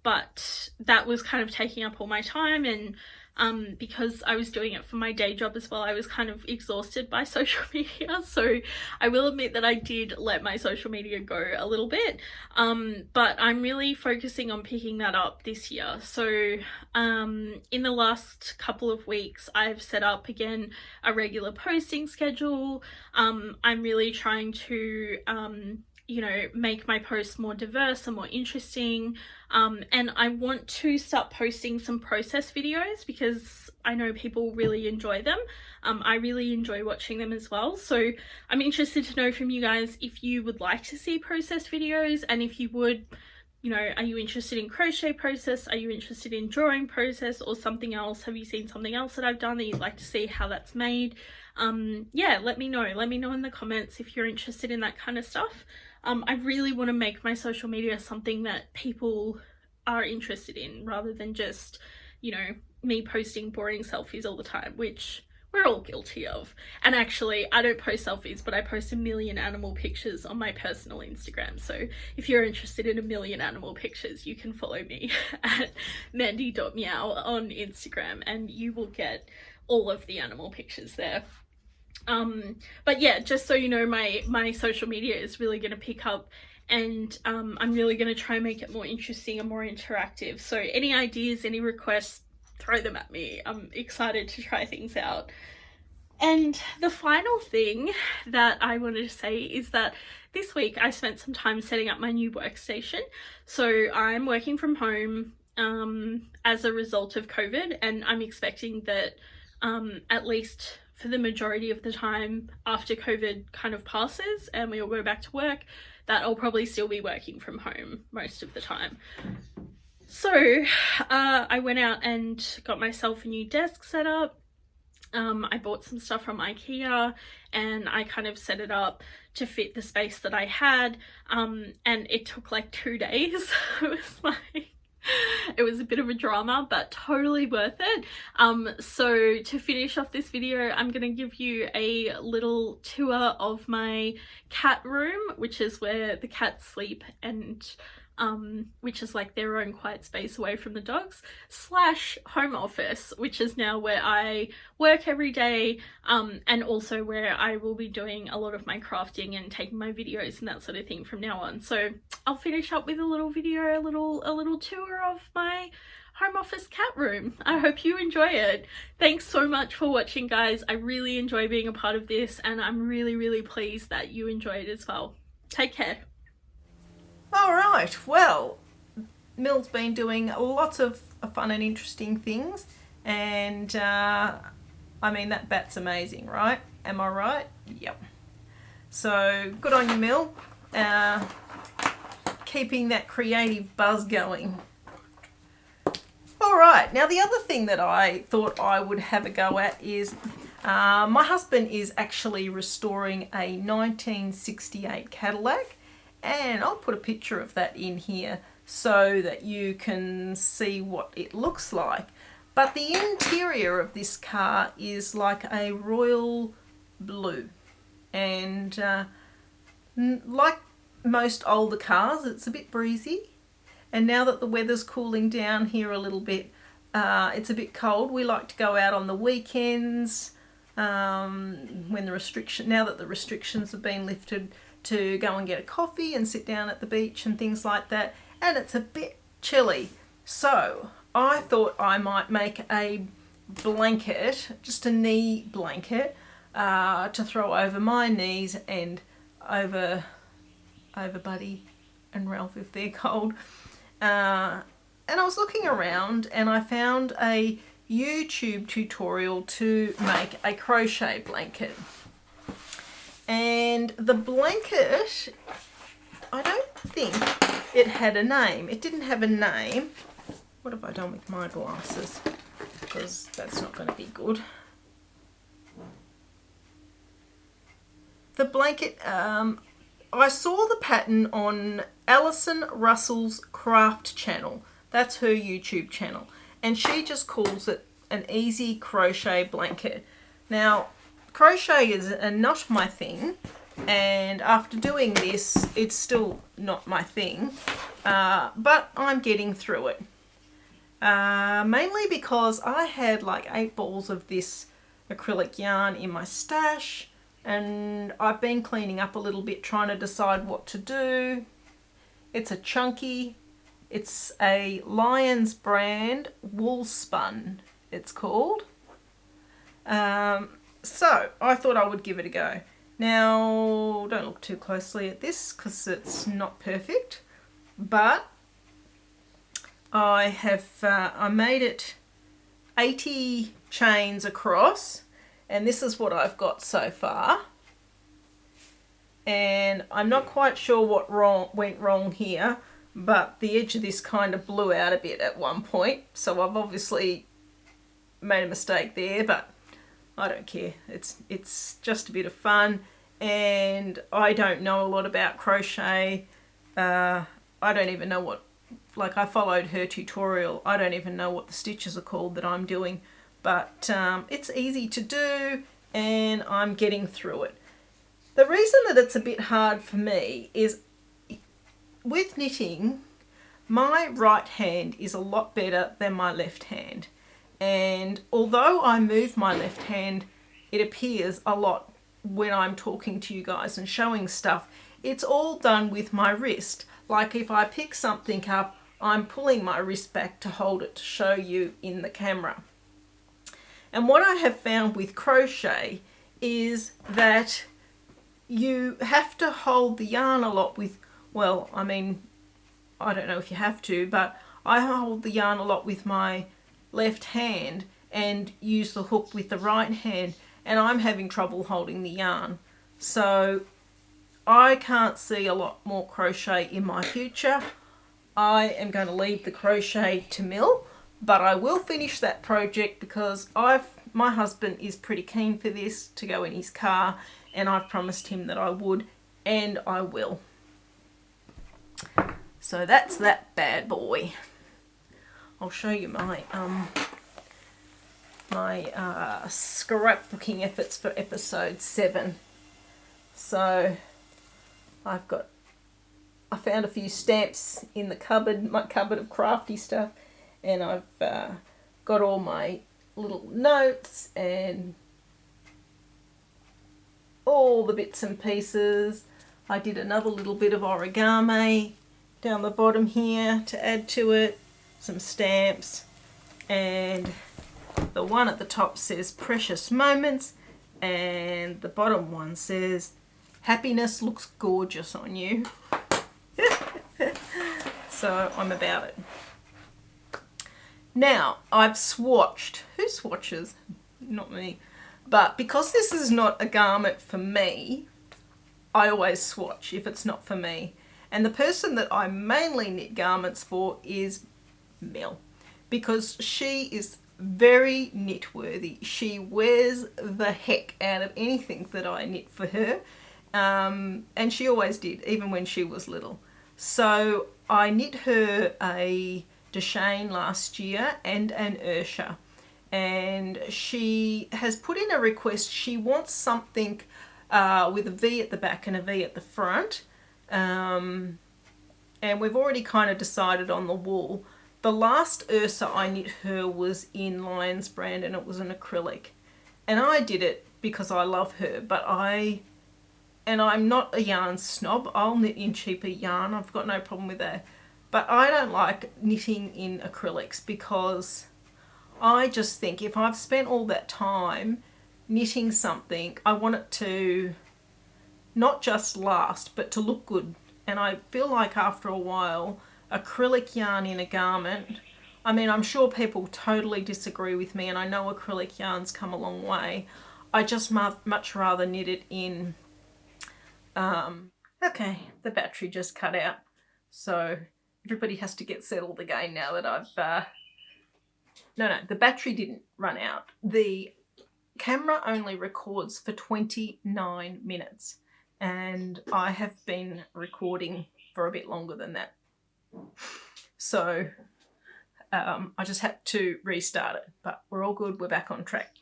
but that was kind of taking up all my time, and because I was doing it for my day job as well, I was kind of exhausted by social media. So I will admit that I did let my social media go a little bit, but I'm really focusing on picking that up this year. So in the last couple of weeks I've set up again a regular posting schedule. I'm really trying to you know, make my posts more diverse and more interesting, and I want to start posting some process videos because I know people really enjoy them. I really enjoy watching them as well, so I'm interested to know from you guys if you would like to see process videos, and if you would, you know, are you interested in crochet process, are you interested in drawing process, or something else? Have you seen something else that I've done that you'd like to see how that's made? Yeah, let me know in the comments if you're interested in that kind of stuff. I really want to make my social media something that people are interested in, rather than just, you know, me posting boring selfies all the time, which we're all guilty of. And actually, I don't post selfies, but I post 1 million animal pictures on my personal Instagram. So if you're interested in 1 million animal pictures, you can follow me at mandy.meow on Instagram, and you will get all of the animal pictures there. But yeah, just so you know, my social media is really going to pick up, and I'm really going to try and make it more interesting and more interactive. So any ideas, any requests, throw them at me. I'm excited to try things out. And the final thing that I wanted to say is that this week I spent some time setting up my new workstation. So I'm working from home as a result of COVID, and I'm expecting that at least for the majority of the time after COVID kind of passes and we all go back to work, that I'll probably still be working from home most of the time. So I went out and got myself a new desk set up. I bought some stuff from IKEA and I kind of set it up to fit the space that I had, and it took like 2 days. It was a bit of a drama, but totally worth it. So to finish off this video, I'm going to give you a little tour of my cat room, which is where the cats sleep, and which is like their own quiet space away from the dogs, / home office, which is now where I work every day, and also where I will be doing a lot of my crafting and taking my videos and that sort of thing from now on. So I'll finish up with a little video, a little tour of my home office cat room. I hope you enjoy it. Thanks so much for watching, guys. I really enjoy being a part of this, and I'm really pleased that you enjoy it as well. Take care. Alright, well, Mil's been doing lots of fun and interesting things, and I mean, that bat's amazing, right? Am I right? Yep. So good on you, Mil. Keeping that creative buzz going. Alright, now the other thing that I thought I would have a go at is my husband is actually restoring a 1968 Cadillac. And I'll put a picture of that in here so that you can see what it looks like. But the interior of this car is like a royal blue. And like most older cars, it's a bit breezy. And now that the weather's cooling down here a little bit, it's a bit cold. We like to go out on the weekends when now that the restrictions have been lifted, to go and get a coffee and sit down at the beach and things like that, and it's a bit chilly. So I thought I might make a blanket, just a knee blanket, to throw over my knees and over Buddy and Ralph if they're cold. And I was looking around and I found a YouTube tutorial to make a crochet blanket. And the blanket, I don't think it had a name. It didn't have a name. What have I done with my glasses? Because that's not going to be good. The blanket, I saw the pattern on Alison Russell's craft channel. That's her YouTube channel. And she just calls it an easy crochet blanket. Now, crochet is not my thing. And after doing this, it's still not my thing. But I'm getting through it. Mainly because I had like 8 balls of this acrylic yarn in my stash. And I've been cleaning up a little bit, trying to decide what to do. It's a chunky, it's a Lions brand wool spun, it's called. So I thought I would give it a go. Now, don't look too closely at this because it's not perfect, but I made it 80 chains across. And this is what I've got so far. And I'm not quite sure what went wrong here, but the edge of this kind of blew out a bit at one point. So I've obviously made a mistake there, but I don't care. It's just a bit of fun. And I don't know a lot about crochet. I don't even know what, like I followed her tutorial. I don't even know what the stitches are called that I'm doing. But it's easy to do and I'm getting through it. The reason that it's a bit hard for me is with knitting, my right hand is a lot better than my left hand. And although I move my left hand, it appears a lot when I'm talking to you guys and showing stuff. It's all done with my wrist. Like if I pick something up, I'm pulling my wrist back to hold it to show you in the camera. And what I have found with crochet is that you have to hold the yarn a lot with, well, I mean, I don't know if you have to, but I hold the yarn a lot with my left hand and use the hook with the right hand, and I'm having trouble holding the yarn. So I can't see a lot more crochet in my future. I am going to leave the crochet to mill. But I will finish that project because my husband is pretty keen for this to go in his car, and I've promised him that I would, and I will. So that's that bad boy. I'll show you my scrapbooking efforts for episode 7. So I found a few stamps in the cupboard, my cupboard of crafty stuff. And I've got all my little notes and all the bits and pieces. I did another little bit of origami down the bottom here to add to it. Some stamps. And the one at the top says Precious Moments. And the bottom one says Happiness looks gorgeous on you. So I'm about it. Now, I've swatched. Who swatches? Not me. But because this is not a garment for me, I always swatch if it's not for me. And the person that I mainly knit garments for is Mel. Because she is very knit worthy. She wears the heck out of anything that I knit for her. And she always did, even when she was little. So I knit her a Deshane last year and an Ursha, and she has put in a request. She wants something with a V at the back and a V at the front, and we've already kind of decided on the wool. The last Ursa I knit her was in Lions brand and it was an acrylic, And I did it because I love her, but I'm not a yarn snob. I'll knit in cheaper yarn. I've got no problem with that. But I don't like knitting in acrylics because I just think if I've spent all that time knitting something, I want it to not just last, but to look good. And I feel like after a while, acrylic yarn in a garment, I mean, I'm sure people totally disagree with me, and I know acrylic yarns come a long way. I just much rather knit it in... okay, the battery just cut out. So everybody has to get settled again now that I've... No, the battery didn't run out. The camera only records for 29 minutes. And I have been recording for a bit longer than that. So I just had to restart it, but we're all good. We're back on track.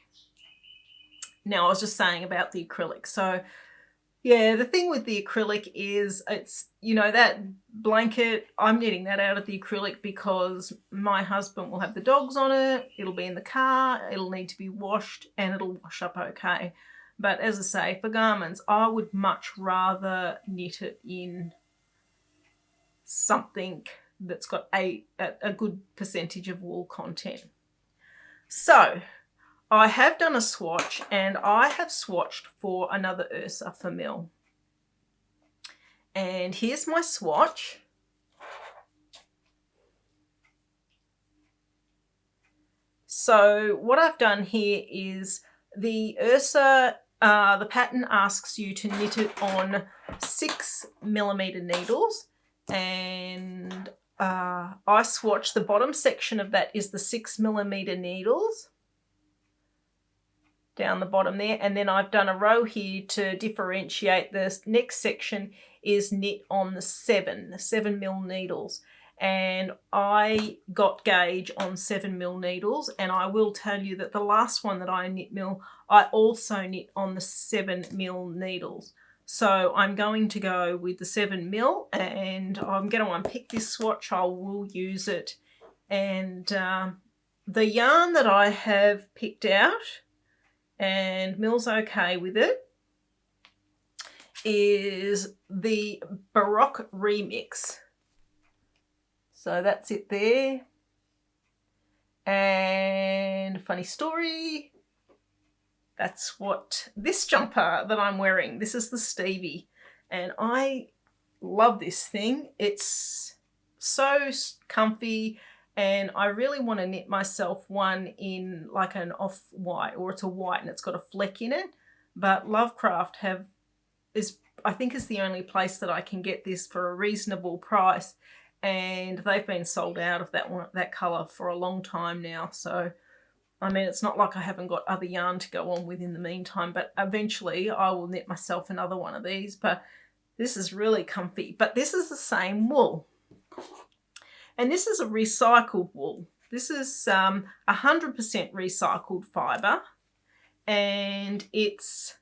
Now, I was just saying about the acrylic. So yeah, the thing with the acrylic is it's, you know, that blanket, I'm knitting that out of the acrylic because my husband will have the dogs on it. It'll be in the car. It'll need to be washed and it'll wash up okay. But as I say, for garments, I would much rather knit it in something that's got a good percentage of wool content. So I have done a swatch, and I have swatched for another Ursa for Mill. And here's my swatch. So what I've done here is the Ursa, the pattern asks you to knit it on 6mm needles, and I swatched the bottom section of that is the 6mm needles down the bottom there, and then I've done a row here to differentiate. The next section is knit on the 7mm needles, and I got gauge on 7mm needles, and I will tell you that the last one that I knit mill, I also knit on the 7mm needles. So I'm going to go with the 7mm, and I'm going to unpick this swatch. I will use it, and the yarn that I have picked out, and Mill's okay with it, is the Baroque Remix. So that's it there. And funny story, that's what this jumper that I'm wearing, this is the Stevie. And I love this thing. It's so comfy, and I really want to knit myself one in like an off-white, or it's a white and it's got a fleck in it. But Lovecraft I think is the only place that I can get this for a reasonable price. And they've been sold out of that colour for a long time now. So, I mean, it's not like I haven't got other yarn to go on with in the meantime, but eventually I will knit myself another one of these. But this is really comfy. But this is the same wool. And this is a recycled wool. This is 100% recycled fibre. And it's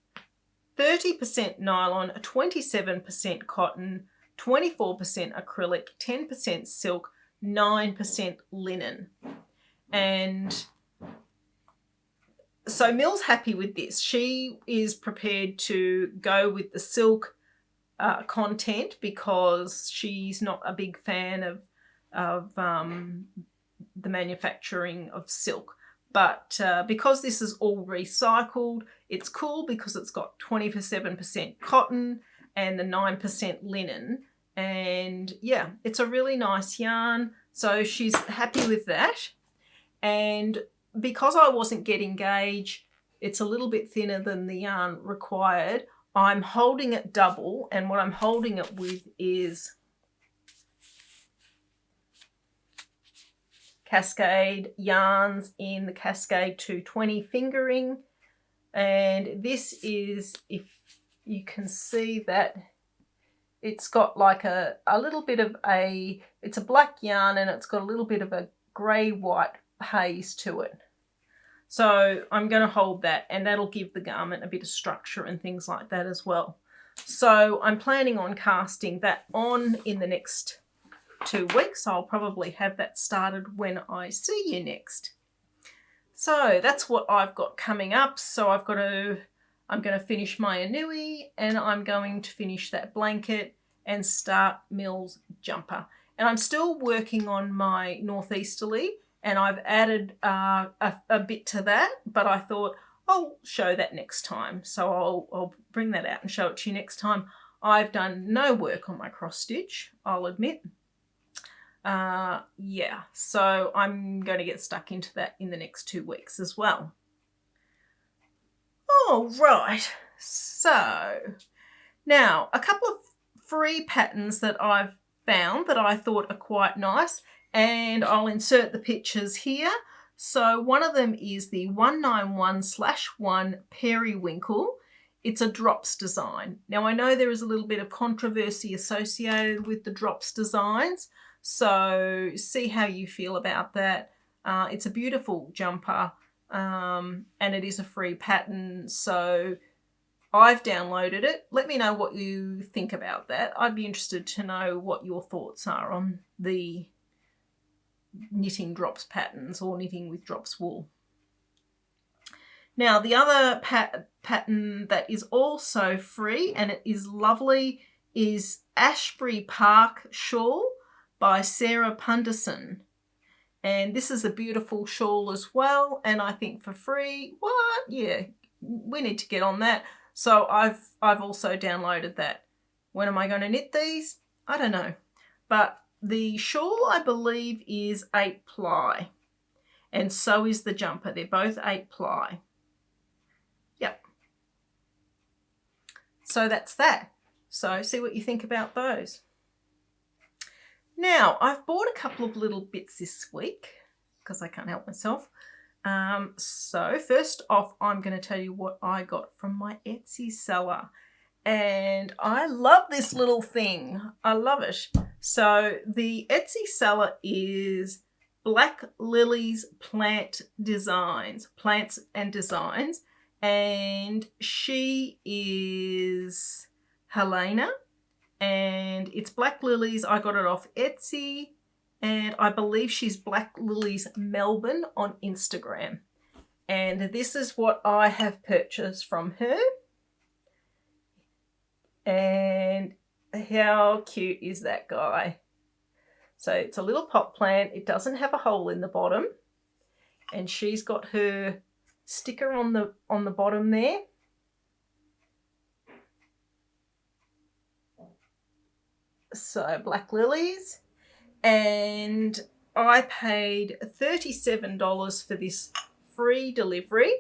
30% nylon, 27% cotton, 24% acrylic, 10% silk, 9% linen. And so Mill's happy with this. She is prepared to go with the silk content because she's not a big fan of the manufacturing of silk. But because this is all recycled, it's cool because it's got 27% cotton and the 9% linen. And yeah, it's a really nice yarn. So she's happy with that. And because I wasn't getting gauge, it's a little bit thinner than the yarn required. I'm holding it double, and what I'm holding it with is Cascade yarns in the Cascade 220 fingering. And this is, if you can see that, it's got like a little bit of it's a black yarn, and it's got a little bit of a grey-white haze to it. So I'm going to hold that, and that'll give the garment a bit of structure and things like that as well. So I'm planning on casting that on in the next 2 weeks. I'll probably have that started when I see you next. So that's what I've got coming up. So I'm going to finish my Ennui, and I'm going to finish that blanket and start Mill's jumper. And I'm still working on my northeasterly, and I've added a bit to that, but I thought I'll show that next time. So I'll bring that out and show it to you next time. I've done no work on my cross stitch, I'll admit. Yeah, so I'm going to get stuck into that in the next 2 weeks as well. All right, so now a couple of free patterns that I've found that I thought are quite nice, and I'll insert the pictures here. So one of them is the 191/1 Periwinkle. It's a drops design. Now I know there is a little bit of controversy associated with the drops designs, so see how you feel about that. It's a beautiful jumper, and it is a free pattern, so I've downloaded it. Let me know what you think about that. I'd be interested to know what your thoughts are on the knitting drops patterns or knitting with drops wool. Now the other pattern that is also free, and it is lovely, is Asbury Park Shawl by Sarah Punderson. And this is a beautiful shawl as well, and I think for free, what? Yeah, we need to get on that. So I've also downloaded that. When am I going to knit these? I don't know. But the shawl, I believe, is 8 ply. And so is the jumper. They're both 8 ply. Yep. So that's that. So see what you think about those. Now, I've bought a couple of little bits this week because I can't help myself. So first off, I'm going to tell you what I got from my Etsy seller. And I love this little thing. I love it. So the Etsy seller is Black Lily's Plants and Designs. And she is Helena. And it's Black Lilies. I got it off Etsy. And I believe she's Black Lilies Melbourne on Instagram. And this is what I have purchased from her. And how cute is that guy? So it's a little pot plant. It doesn't have a hole in the bottom. And she's got her sticker on the bottom there. So Black Lilies. And I paid $37 for this free delivery.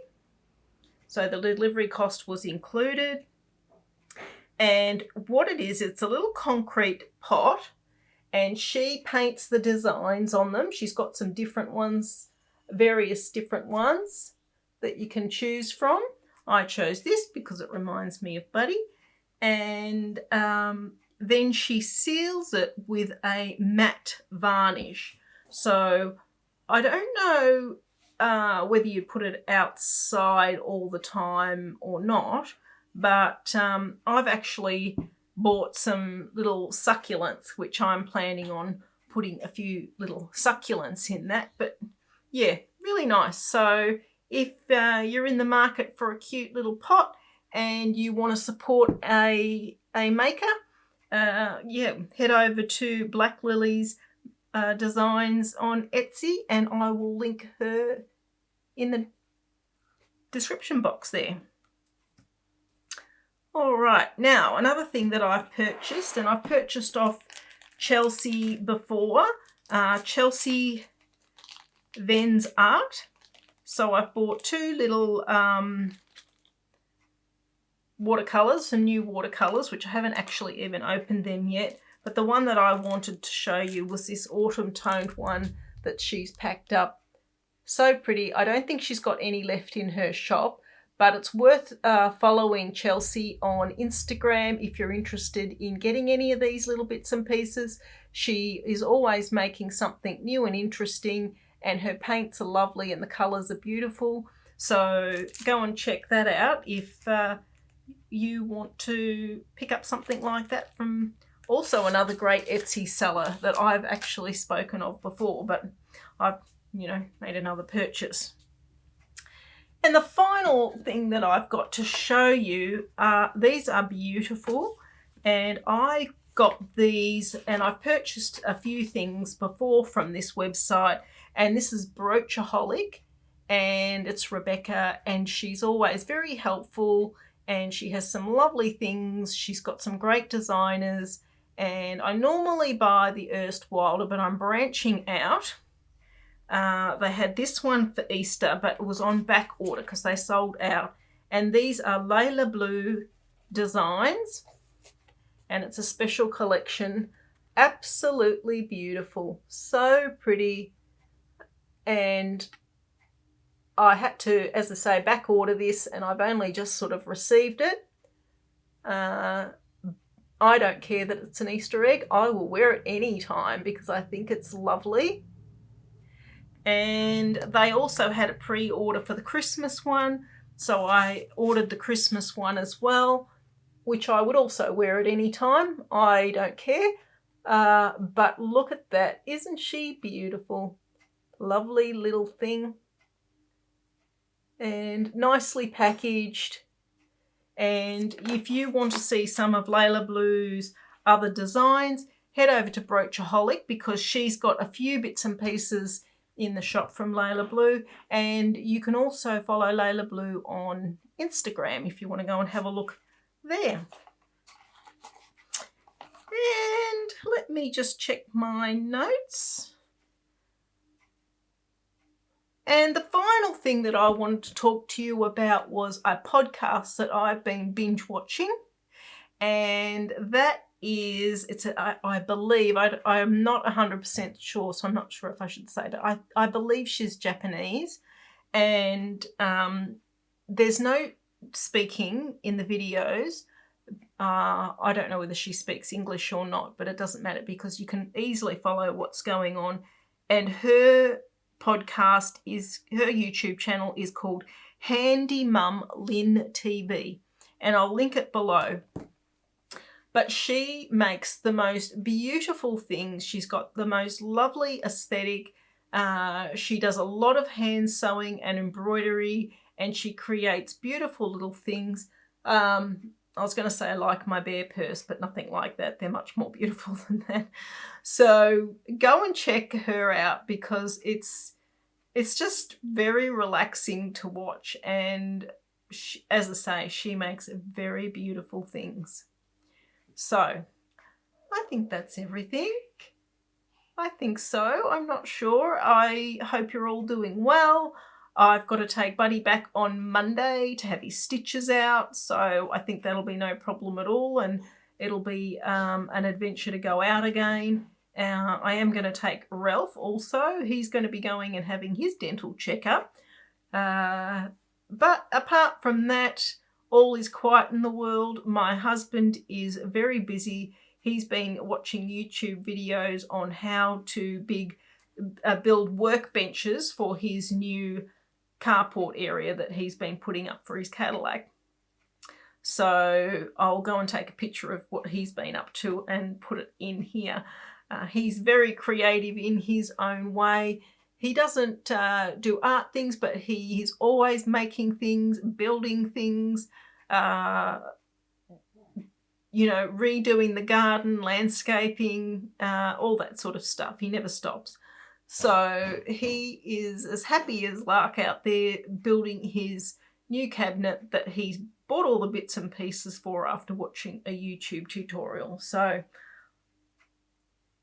So the delivery cost was included. And what it is, it's a little concrete pot, and she paints the designs on them. She's got some different ones, various different ones that you can choose from. I chose this because it reminds me of Buddy. And then she seals it with a matte varnish. So I don't know whether you put it outside all the time or not, but I've actually bought some little succulents, which I'm planning on putting a few little succulents in that. But yeah, really nice. So if you're in the market for a cute little pot and you want to support a maker, yeah, head over to Black Lily's Designs on Etsy, and I will link her in the description box there. All right, now another thing that I've purchased, and I've purchased off Chelsea before, Chelsea Venz Art. So I've bought two little watercolours, some new watercolours, which I haven't actually even opened them yet. But the one that I wanted to show you was this autumn toned one that she's packed up. So pretty. I don't think she's got any left in her shop, but it's worth following Chelsea on Instagram if you're interested in getting any of these little bits and pieces. She is always making something new and interesting, and her paints are lovely and the colours are beautiful. So go and check that out if you want to pick up something like that from also another great Etsy seller that I've actually spoken of before, but I've, made another purchase. And the final thing that I've got to show you, these are beautiful, and I got these, and I've purchased a few things before from this website, and this is Broochaholic, and it's Rebecca, and she's always very helpful, and she has some lovely things. She's got some great designers, and I normally buy the Erstwilder, but I'm branching out. They had this one for Easter, but it was on back order because they sold out. And these are Layla Blue designs, and it's a special collection. Absolutely beautiful, so pretty. And I had to, as I say, back order this, and I've only just sort of received it. I don't care that it's an Easter egg. I will wear it any time because I think it's lovely. And they also had a pre-order for the Christmas one, so I ordered the Christmas one as well, which I would also wear at any time. I don't care. But look at that. Isn't she beautiful? Lovely little thing. And nicely packaged. And if you want to see some of Layla Blue's other designs, head over to Broochaholic because she's got a few bits and pieces in the shop from Layla Blue, and you can also follow Layla Blue on Instagram if you want to go and have a look there. And let me just check my notes. And the final thing that I wanted to talk to you about was a podcast that I've been binge watching, and that is, I believe, I am not 100% sure, so I'm not sure if I should say that. I believe she's Japanese, and there's no speaking in the videos. I don't know whether she speaks English or not, but it doesn't matter because you can easily follow what's going on. And her podcast her YouTube channel is called Handy Mum Lynn TV, and I'll link it below. But she makes the most beautiful things. She's got the most lovely aesthetic. She does a lot of hand sewing and embroidery, and she creates beautiful little things. I was going to say I like my bear purse, but nothing like that. They're much more beautiful than that. So go and check her out because it's just very relaxing to watch. And she, as I say, she makes very beautiful things. So I think that's everything. I think so. I'm not sure. I hope you're all doing well. I've got to take Buddy back on Monday to have his stitches out, so I think that'll be no problem at all, and it'll be an adventure to go out again. I am going to take Ralph also. He's going to be going and having his dental checkup. But apart from that, all is quiet in the world. My husband is very busy. He's been watching YouTube videos on how to build workbenches for his new carport area that he's been putting up for his Cadillac. So I'll go and take a picture of what he's been up to and put it in here. He's very creative in his own way. He doesn't do art things, but he is always making things, building things, redoing the garden, landscaping, all that sort of stuff. He never stops. So he is as happy as lark out there building his new cabinet that he's bought all the bits and pieces for after watching a YouTube tutorial. So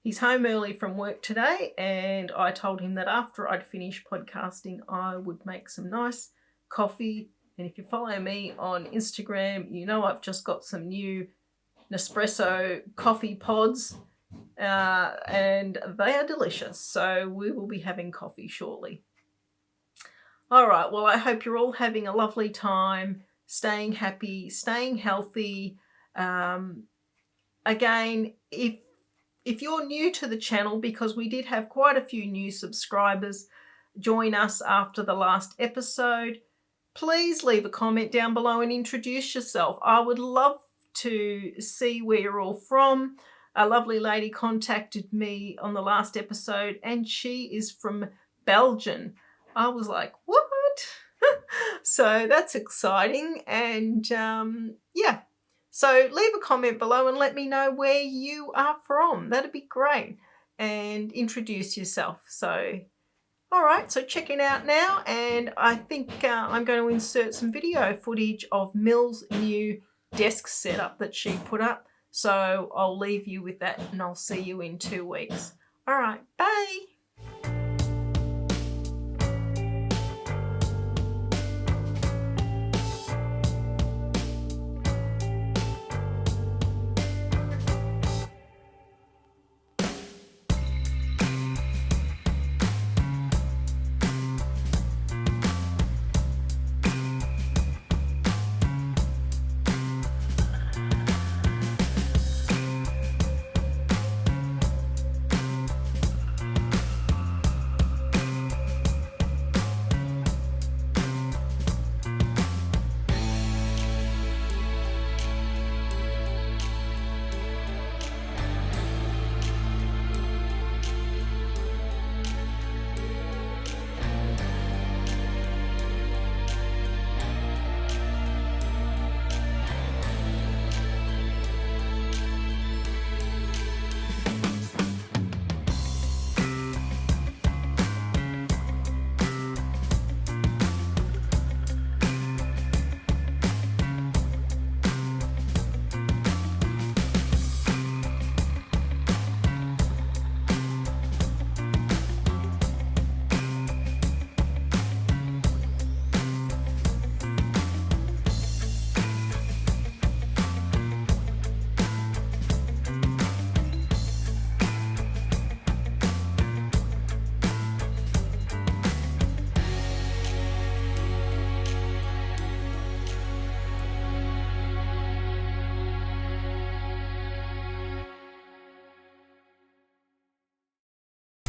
he's home early from work today, and I told him that after I'd finished podcasting, I would make some nice coffee. And if you follow me on Instagram, you know I've just got some new Nespresso coffee pods, and they are delicious. So we will be having coffee shortly. All right, well, I hope you're all having a lovely time, staying happy, staying healthy. Again, if you're new to the channel, because we did have quite a few new subscribers join us after the last episode, please leave a comment down below and introduce yourself. I would love to see where you're all from. A lovely lady contacted me on the last episode, and she is from Belgium. I was like, what? So that's exciting. And yeah, so leave a comment below and let me know where you are from. That'd be great. And introduce yourself. So all right, so checking out now, and I think I'm going to insert some video footage of Mil's new desk setup that she put up. So I'll leave you with that and I'll see you in 2 weeks. All right, bye.